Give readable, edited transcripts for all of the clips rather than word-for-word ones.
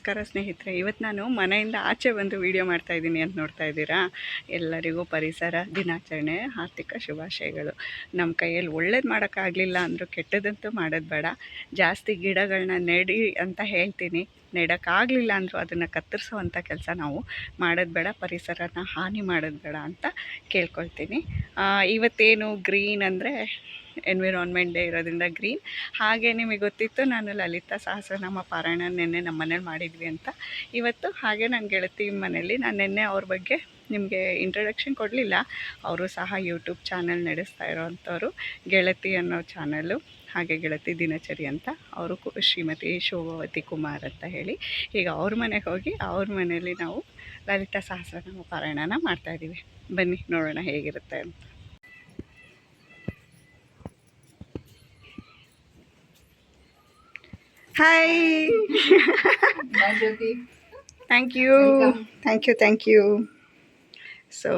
ನಮಸ್ಕಾರ ಸ್ನೇಹಿತರೆ. ಇವತ್ತು ನಾನು ಮನೆಯಿಂದ ಆಚೆ ಬಂದು ವಿಡಿಯೋ ಮಾಡ್ತಾಯಿದ್ದೀನಿ ಅಂತ ನೋಡ್ತಾ ಇದ್ದೀರಾ. ಎಲ್ಲರಿಗೂ ಪರಿಸರ ದಿನಾಚರಣೆ ಆರ್ಥಿಕ ಶುಭಾಶಯಗಳು. ನಮ್ಮ ಕೈಯಲ್ಲಿ ಒಳ್ಳೇದು ಮಾಡೋಕ್ಕಾಗಲಿಲ್ಲ ಅಂದರೂ ಕೆಟ್ಟದಂತೂ ಮಾಡೋದು ಬೇಡ. ಜಾಸ್ತಿ ಗಿಡಗಳನ್ನ ನೆಡಿ ಅಂತ ಹೇಳ್ತೀನಿ. ನೆಡೋಕ್ಕಾಗಲಿಲ್ಲ ಅಂದರೂ ಅದನ್ನು ಕತ್ತರಿಸುವಂಥ ಕೆಲಸ ನಾವು ಮಾಡೋದು ಬೇಡ, ಪರಿಸರನ ಹಾನಿ ಮಾಡೋದು ಬೇಡ ಅಂತ ಕೇಳ್ಕೊಳ್ತೀನಿ. ಇವತ್ತೇನು ಗ್ರೀನ್ ಅಂದರೆ ಎನ್ವಿರಾನ್ಮೆಂಟ್ ಡೇ ಇರೋದ್ರಿಂದ ಗ್ರೀನ್. ಹಾಗೆ ನಿಮಗೆ ಗೊತ್ತಿತ್ತು ನಾನು ಲಲಿತಾ ಸಹಸ್ರನಾಮ ಪಾರಾಯಣ ನಿನ್ನೆ ನಮ್ಮ ಮನೇಲಿ ಮಾಡಿದ್ವಿ ಅಂತ. ಇವತ್ತು ಹಾಗೆ ನನ್ನ ಗೆಳತಿ ಮನೇಲಿ ನಾನು ನಿನ್ನೆ ಅವ್ರ ಬಗ್ಗೆ ನಿಮಗೆ ಇಂಟ್ರೊಡಕ್ಷನ್ ಕೊಡಲಿಲ್ಲ. ಅವರು ಸಹ ಯೂಟ್ಯೂಬ್ ಚಾನಲ್ ನಡೆಸ್ತಾ ಇರೋವಂಥವ್ರು, ಗೆಳತಿ ಅನ್ನೋ ಚಾನಲ್ಲು. ಹಾಗೆ ಗೆಳತಿ ದಿನಚರಿ ಅಂತ ಅವರು ಶ್ರೀಮತಿ ಶೋಭಾವತಿ ಕುಮಾರ್ ಅಂತ ಹೇಳಿ. ಈಗ ಅವ್ರ ಮನೆಗೆ ಹೋಗಿ ಅವ್ರ ಮನೆಯಲ್ಲಿ ನಾವು ಲಲಿತಾ ಸಹಸ್ರನಾಮ ಪಾರಾಯಣನ ಮಾಡ್ತಾಯಿದ್ದೀವಿ. ಬನ್ನಿ ನೋಡೋಣ ಹೇಗಿರುತ್ತೆ ಅಂತ. ಹಾಯ್. Thank you. ಸೊ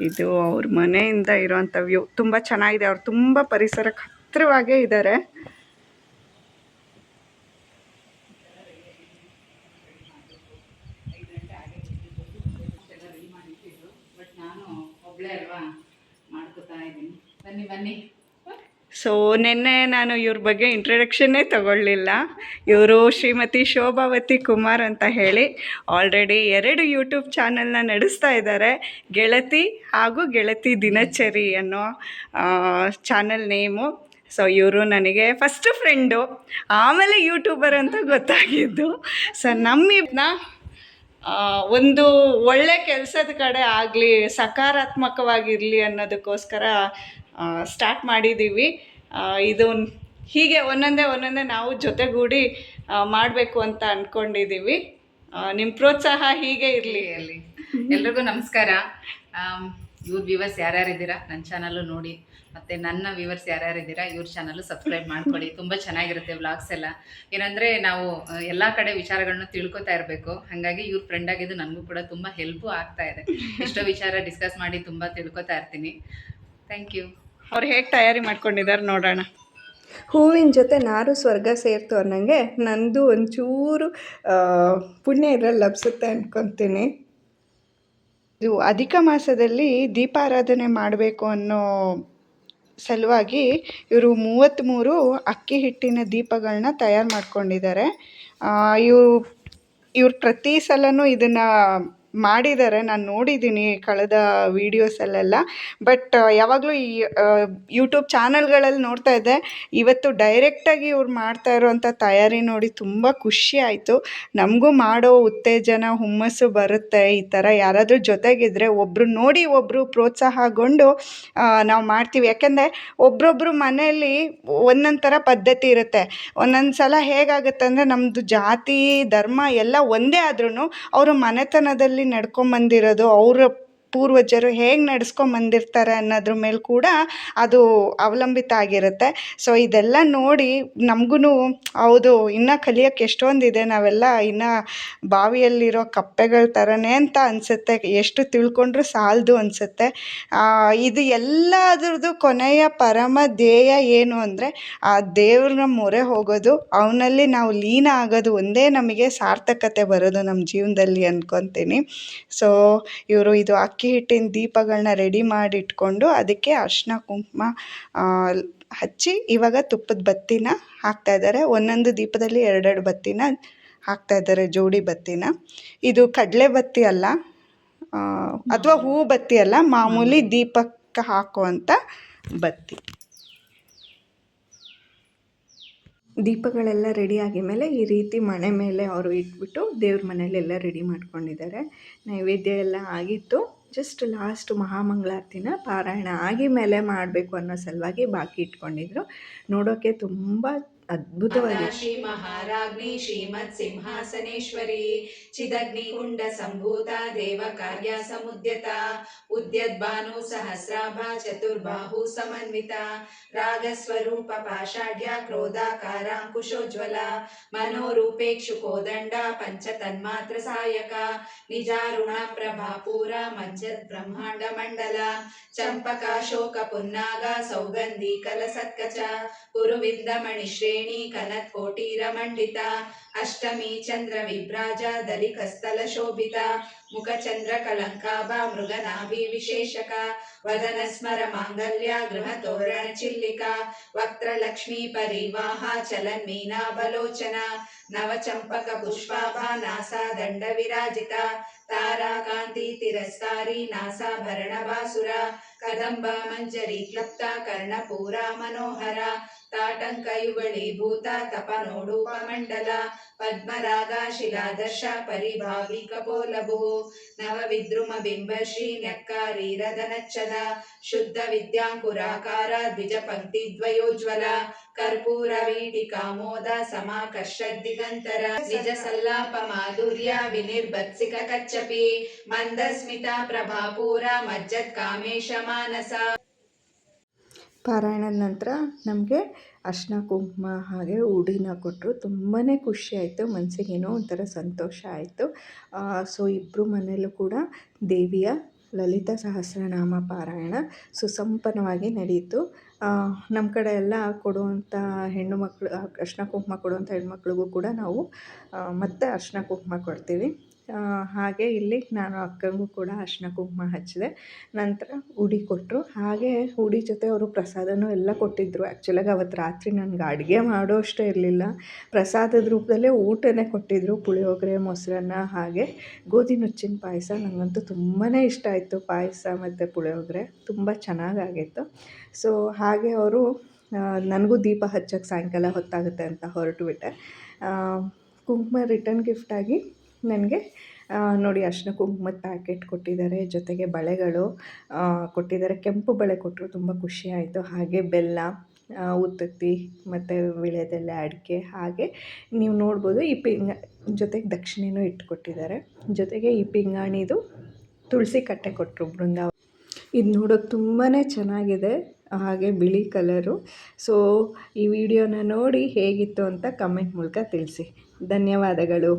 ಇದು ಅವ್ರ ಮನೆಯಿಂದ ಇರೋವಂಥ ವ್ಯೂ ತುಂಬ ಚೆನ್ನಾಗಿದೆ. ಅವ್ರು ತುಂಬ ಪರಿಸರಕ್ಕೆ ಹತ್ತಿರವಾಗೇ ಇದ್ದಾರೆ. ಸೊ ನಿನ್ನೆ ನಾನು ಇವ್ರ ಬಗ್ಗೆ ಇಂಟ್ರಡಕ್ಷನ್ನೇ ತಗೊಳ್ಳಿಲ್ಲ. ಇವರು ಶ್ರೀಮತಿ ಶೋಭಾವತಿ ಕುಮಾರ್ ಅಂತ ಹೇಳಿ ಆಲ್ರೆಡಿ 2 ಯೂಟ್ಯೂಬ್ ಚಾನಲ್ನ ನಡೆಸ್ತಾ ಇದ್ದಾರೆ. ಗೆಳತಿ ಹಾಗೂ ಗೆಳತಿ ದಿನಚರಿ ಅನ್ನೋ ಚಾನಲ್ ನೇಮು. ಸೊ ಇವರು ನನಗೆ ಫಸ್ಟು ಫ್ರೆಂಡು, ಆಮೇಲೆ ಯೂಟ್ಯೂಬರ್ ಅಂತ ಗೊತ್ತಾಗಿದ್ದು. ಸೊ ನಮ್ಮಿಬ್ಬನ ಒಂದು ಒಳ್ಳೆ ಕೆಲಸದ ಕಡೆ ಆಗಲಿ, ಸಕಾರಾತ್ಮಕವಾಗಿರಲಿ ಅನ್ನೋದಕ್ಕೋಸ್ಕರ ಸ್ಟಾರ್ಟ್ ಮಾಡಿದ್ದೀವಿ. ಇದು ಹೀಗೆ ಒಂದೊಂದೇ ನಾವು ಜೊತೆಗೂಡಿ ಮಾಡಬೇಕು ಅಂತ ಅಂದ್ಕೊಂಡಿದ್ದೀವಿ. ನಿಮ್ಮ ಪ್ರೋತ್ಸಾಹ ಹೀಗೆ ಇರಲಿ. ಎಲ್ರಿಗೂ ನಮಸ್ಕಾರ. ಇವ್ರ ವ್ಯೂವರ್ಸ್ ಯಾರ್ಯಾರಿದ್ದೀರಾ ನನ್ನ ಚಾನಲ್ಲು ನೋಡಿ, ಮತ್ತು ನನ್ನ ವ್ಯೂವರ್ಸ್ ಯಾರ್ಯಾರಿದ್ದೀರಾ ಇವ್ರ ಚಾನಲ್ಲು ಸಬ್ಸ್ಕ್ರೈಬ್ ಮಾಡ್ಕೊಳ್ಳಿ. ತುಂಬ ಚೆನ್ನಾಗಿರುತ್ತೆ ವ್ಲಾಗ್ಸ್ ಎಲ್ಲ. ಏನಂದರೆ ನಾವು ಎಲ್ಲ ಕಡೆ ವಿಚಾರಗಳನ್ನ ತಿಳ್ಕೊತಾ ಇರಬೇಕು. ಹಾಗಾಗಿ ಇವ್ರ ಫ್ರೆಂಡ್ ಆಗಿದ್ದು ನನಗೂ ಕೂಡ ತುಂಬ ಹೆಲ್ಪು ಆಗ್ತಾ ಇದೆ. ಎಷ್ಟೋ ವಿಚಾರ ಡಿಸ್ಕಸ್ ಮಾಡಿ ತುಂಬ ತಿಳ್ಕೊತಾ ಇರ್ತೀನಿ. Thank you. ಅವ್ರು ಹೇಗೆ ತಯಾರಿ ಮಾಡ್ಕೊಂಡಿದ್ದಾರೆ ನೋಡೋಣ. ಹೂವಿನ ಜೊತೆ ನಾರು ಸ್ವರ್ಗ ಸೇರ್ತು ಅನ್ನಂಗೆ ನಂದು ಒಂಚೂರು ಪುಣ್ಯ ಇದರಲ್ಲಿ ಲಭಿಸುತ್ತೆ ಅಂದ್ಕೊತೀನಿ. ಇದು ಅಧಿಕ ಮಾಸದಲ್ಲಿ ದೀಪಾರಾಧನೆ ಮಾಡಬೇಕು ಅನ್ನೋ ಸಲುವಾಗಿ ಇವರು 33 ಅಕ್ಕಿ ಹಿಟ್ಟಿನ ದೀಪಗಳನ್ನ ತಯಾರು ಮಾಡ್ಕೊಂಡಿದ್ದಾರೆ. ಇವ್ರು ಪ್ರತಿ ಸಲನೂ ಇದನ್ನು ಮಾಡಿದ್ದಾರೆ, ನಾನು ನೋಡಿದ್ದೀನಿ ಕಳೆದ ವೀಡಿಯೋಸಲ್ಲೆಲ್ಲ. ಬಟ್ ಯಾವಾಗಲೂ ಈ ಯೂಟ್ಯೂಬ್ ಚಾನಲ್ಗಳಲ್ಲಿ ನೋಡ್ತಾ ಇದ್ದೆ. ಇವತ್ತು ಡೈರೆಕ್ಟಾಗಿ ಇವ್ರು ಮಾಡ್ತಾ ಇರೋವಂಥ ತಯಾರಿ ನೋಡಿ ತುಂಬ ಖುಷಿ ಆಯಿತು. ನಮಗೂ ಮಾಡೋ ಉತ್ತೇಜನ ಹುಮ್ಮಸ್ಸು ಬರುತ್ತೆ. ಈ ಥರ ಯಾರಾದರೂ ಜೊತೆಗಿದ್ದರೆ ಒಬ್ಬರು ನೋಡಿ ಒಬ್ಬರು ಪ್ರೋತ್ಸಾಹಗೊಂಡು ನಾವು ಮಾಡ್ತೀವಿ. ಯಾಕೆಂದರೆ ಒಬ್ಬರೊಬ್ಬರು ಮನೆಯಲ್ಲಿ ಒಂದೊಂದು ಥರ ಪದ್ಧತಿ ಇರುತ್ತೆ. ಒಂದೊಂದು ಸಲ ಹೇಗಾಗುತ್ತೆ ಅಂದರೆ ನಮ್ಮದು ಜಾತಿ ಧರ್ಮ ಎಲ್ಲ ಒಂದೇ ಆದ್ರೂ ಅವರು ಮನೆತನದಲ್ಲಿ ನಡ್ಕೊಂಬಂದಿರೋದು, ಅವರ ಪೂರ್ವಜರು ಹೇಗೆ ನಡೆಸ್ಕೊಂಬಂದಿರ್ತಾರೆ ಅನ್ನೋದ್ರ ಮೇಲೆ ಕೂಡ ಅದು ಅವಲಂಬಿತ ಆಗಿರುತ್ತೆ. ಸೊ ಇದೆಲ್ಲ ನೋಡಿ ನಮಗೂ ಹೌದು, ಇನ್ನೂ ಕಲಿಯೋಕ್ಕೆ ಎಷ್ಟೊಂದಿದೆ, ನಾವೆಲ್ಲ ಇನ್ನೂ ಬಾವಿಯಲ್ಲಿರೋ ಕಪ್ಪೆಗಳ ಥರನೇ ಅಂತ ಅನಿಸುತ್ತೆ. ಎಷ್ಟು ತಿಳ್ಕೊಂಡ್ರೂ ಸಾಲದು ಅನಿಸುತ್ತೆ. ಇದು ಎಲ್ಲದ್ರದ್ದು ಕೊನೆಯ ಪರಮ ಧ್ಯೇಯ ಏನು ಅಂದರೆ ಆ ದೇವ್ರನ್ನ ಮೊರೆ ಹೋಗೋದು, ಅವನಲ್ಲಿ ನಾವು ಲೀನ ಆಗೋದು ಒಂದೇ ನಮಗೆ ಸಾರ್ಥಕತೆ ಬರೋದು ನಮ್ಮ ಜೀವನದಲ್ಲಿ ಅಂದ್ಕೊತೀನಿ. ಸೊ ಇವರು ಇದು ಅಕ್ಕಿ ಹಿಟ್ಟಿನ ದೀಪಗಳನ್ನ ರೆಡಿ ಮಾಡಿ ಇಟ್ಕೊಂಡು ಅದಕ್ಕೆ ಅರಿಶಿನ ಕುಂಕುಮ ಹಚ್ಚಿ ಇವಾಗ ತುಪ್ಪದ ಬತ್ತಿನ ಹಾಕ್ತಾಯಿದ್ದಾರೆ. ಒಂದೊಂದು ದೀಪದಲ್ಲಿ 2 ಬತ್ತಿನ ಹಾಕ್ತಾಯಿದ್ದಾರೆ, ಜೋಡಿ ಬತ್ತಿನ. ಇದು ಕಡಲೆ ಬತ್ತಿ ಅಲ್ಲ, ಅಥವಾ ಹೂ ಬತ್ತಿ ಅಲ್ಲ, ಮಾಮೂಲಿ ದೀಪಕ್ಕೆ ಹಾಕುವಂಥ ಬತ್ತಿ. ದೀಪಗಳೆಲ್ಲ ರೆಡಿ ಆಗಿದ್ಮೇಲೆ ಈ ರೀತಿ ಮಣೆ ಮೇಲೆ ಅವರು ಇಟ್ಬಿಟ್ಟು ದೇವ್ರ ಮನೆಯಲ್ಲೆಲ್ಲ ರೆಡಿ ಮಾಡ್ಕೊಂಡಿದ್ದಾರೆ. ನೈವೇದ್ಯ ಎಲ್ಲ ಆಗಿತ್ತು. ಜಸ್ಟ್ ಲಾಸ್ಟ್ ಮಹಾಮಂಗಳಾರತಿನ ಪಾರಾಯಣ ಆಗಿ ಮೇಲೆ ಮಾಡಬೇಕು ಅನ್ನೋ ಸಲುವಾಗಿ ಬಾಕಿ ಇಟ್ಕೊಂಡಿದ್ರು. ನೋಡೋಕ್ಕೆ ತುಂಬ ಅದ್ಭುತವಾಗಿದೆ. ಶ್ರೀ ಮಹಾರಾಜ್ಞಿ ಶ್ರೀಮತ್ ಸಿಂಹಾಸನೇಶ್ವರಿ ಚಿದಗ್ನಿ ಕುಂಡ ಸಂಭೂತ ದೇವ ಕಾರ್ಯ ಸಮುದ್ಯತ ಉದ್ಯದ್ಭಾನು ಸಹಸ್ರಾಭ ಚತುರ್ಬಾಹು ಸಮನ್ವಿತ ರಾಗಸ್ವರೂಪ ಪಾಷಾಢ್ಯ ಕ್ರೋಧಾಕಾರಾಂಕುಶೋಜ್ವಲ ಮನೋರೂಪೇಕ್ಷು ಕೋದಂಡ ಪಂಚತನ್ಮಾತ್ರ ಸಾಯಕ ನಿಜಾರುಣ ಪ್ರಭಾಪೂರ ಮಂಜದ್ ಬ್ರಹ್ಮಾಂಡ ಮಂಡಲ ಚಂಪಕ ಶೋಕ ಪುನ್ನಾಗ ಸೌಗಂಧಿ ಕಲಸತ್ಕಚ ಕುರುವಿಂದ ಮಣಿಶ್ರೇ ವೇಣಿ ಕನತ್ಕೋಟಿರಮಂಡಿತ ಅಷ್ಟಮಿ ಚಂದ್ರ ವಿಭ್ರಾಜ ದಲಿಕಸ್ಥಲ ಶೋಭಿತ ಮುಖಚಂದ್ರ ಕಲಂಕಾಭ ಮೃಗನಾಭಿ ವಿಶೇಷಕ ವದನ ಸ್ಮರ ಮಾಂಗಲ್ಯ ಗೃಹ ತೋರಣ ಚಿಲ್ಲಿಕಾ ವಕ್ತ್ರಲಕ್ಷ್ಮೀ ಪರಿವಾಹ ಚಲನ್ಮೀನಾಭಲೋಚನ ನವಚಂಪಕ ಪುಷ್ಪಾಭ ನಾಸಾ ದಂಡ ವಿರಾಜಿತ ತಾರಾಕಾಂತಿ ತಿರಸ್ಕಾರಿ ನಾಸಾಭರಣ ಬಾಸುರ ಕದಂಬ ಮಂಜರಿ ಕ್ಲಪ್ತ ಕರ್ಣಪೂರ ಮನೋಹರ ತಾಟಂಕಯುಗಳೀಭೂತ ತಪನೋಡೂಪಮಂಡಲ ಪದ್ಮರಾಗ ಶಿಲಾದರ್ಶ ಪರಿಭಾವಿ ಕಪೋಲಭು ನವವಿದ್ರುಮ ಬಿಂಬ ಶ್ರೀ ನ್ಯಕ್ಕಾರೀರದನಚ್ಚದ ಶುದ್ಧ ವಿದ್ಯಾಂಕುರಾಕಾರ ದ್ವಿಜ ಪಂಕ್ತಿ ದ್ವಯೋಜ್ವಲ ಕರ್ಪೂರ ವೀಟಿಕಾಮೋದ ಸಮಾಕರ್ಷ ದಿಗಂತರ ನಿಜ ಸಲ್ಲಾಪ ಮಾಧುರ್ಯ ವಿನಿರ್ಭತ್ಸಿಕ ಕಚ್ಚಪಿ ಮಂದಸ್ಮಿತ ಪ್ರಭಾಪೂರ ಮಜ್ಜತ್ ಕಾಮೇಶ ಮಾನಸ. ಪಾರಾಯಣದ ನಂತರ ನಮಗೆ ಅರ್ಶಿನ ಕುಂಕುಮ ಹಾಗೆ ಉಡಿನ ಕೊಟ್ಟರು. ತುಂಬಾ ಖುಷಿ ಆಯಿತು, ಮನಸ್ಸಿಗೇನೋ ಒಂಥರ ಸಂತೋಷ ಆಯಿತು. ಸೊ ಇಬ್ಬರು ಮನೆಯಲ್ಲೂ ಕೂಡ ದೇವಿಯ ಲಲಿತಾ ಸಹಸ್ರನಾಮ ಪಾರಾಯಣ ಸುಸಂಪನ್ನವಾಗಿ ನಡೆಯಿತು. ನಮ್ಮ ಕಡೆ ಎಲ್ಲ ಕೊಡುವಂಥ ಹೆಣ್ಣು ಮಕ್ಕಳು ಅರ್ಶಿನ ಕುಂಕುಮ ಕೊಡುವಂಥ ಹೆಣ್ಮಕ್ಳಿಗೂ ಕೂಡ ನಾವು ಮತ್ತೆ ಅರ್ಶಿನ ಕುಂಕುಮ ಕೊಡ್ತೀವಿ. ಹಾಗೆ ಇಲ್ಲಿ ನಾನು ಅಕ್ಕನಿಗೂ ಕೂಡ ಅರ್ಶಿನ ಕುಂಕುಮ ಹಚ್ಚಿದೆ. ನಂತರ ಉಡಿ ಕೊಟ್ಟರು. ಹಾಗೆ ಉಡಿ ಜೊತೆ ಅವರು ಪ್ರಸಾದನೂ ಎಲ್ಲ ಕೊಟ್ಟಿದ್ದರು. ಆ್ಯಕ್ಚುಲಾಗಿ ಅವತ್ತು ರಾತ್ರಿ ನನಗೆ ಅಡುಗೆ ಮಾಡೋ ಅಷ್ಟೇ ಇರಲಿಲ್ಲ, ಪ್ರಸಾದದ ರೂಪದಲ್ಲೇ ಊಟನೇ ಕೊಟ್ಟಿದ್ದರು. ಪುಳಿಯೋಗರೆ, ಮೊಸರನ್ನ ಹಾಗೆ ಗೋಧಿ ನುಚ್ಚಿನ ಪಾಯಸ. ನನಗಂತೂ ತುಂಬಾ ಇಷ್ಟ ಆಯಿತು ಪಾಯಸ ಮತ್ತು ಪುಳಿಯೋಗರೆ, ತುಂಬ ಚೆನ್ನಾಗಾಗಿತ್ತು. ಸೊ ಹಾಗೆ ಅವರು ನನಗೂ ದೀಪ ಹಚ್ಚೋಕ್ಕೆ ಸಾಯಂಕಾಲ ಹೊತ್ತಾಗುತ್ತೆ ಅಂತ ಹೊರಟುಬಿಟ್ಟೆ. ಕುಂಕುಮ ರಿಟರ್ನ್ ಗಿಫ್ಟಾಗಿ ನನಗೆ ನೋಡಿ ಅರ್ಶಿನ ಕುಂಕುಮದ ಪ್ಯಾಕೆಟ್ ಕೊಟ್ಟಿದ್ದಾರೆ, ಜೊತೆಗೆ ಬಳೆಗಳು ಕೊಟ್ಟಿದ್ದಾರೆ. ಕೆಂಪು ಬಳೆ ಕೊಟ್ಟರು, ತುಂಬ ಖುಷಿ ಆಯಿತು. ಹಾಗೆ ಬೆಲ್ಲ, ಉತ್ತತ್ತಿ ಮತ್ತು ವೀಳ್ಯದೆಲೆ, ಅಡಿಕೆ, ಹಾಗೆ ನೀವು ನೋಡ್ಬೋದು ಈ ಜೊತೆಗೆ ದಕ್ಷಿಣೆನೂ ಇಟ್ಕೊಟ್ಟಿದ್ದಾರೆ. ಜೊತೆಗೆ ಈ ಪಿಂಗಾಣಿದು ತುಳಸಿ ಕಟ್ಟೆ ಕೊಟ್ಟರು ಬೃಂದಾವನ. ಇದು ನೋಡೋಕ್ಕೆ ತುಂಬಾ ಚೆನ್ನಾಗಿದೆ, ಹಾಗೆ ಬಿಳಿ ಕಲರು. ಸೊ ಈ ವಿಡಿಯೋನ ನೋಡಿ ಹೇಗಿತ್ತು ಅಂತ ಕಮೆಂಟ್ ಮೂಲಕ ತಿಳಿಸಿ. ಧನ್ಯವಾದಗಳು.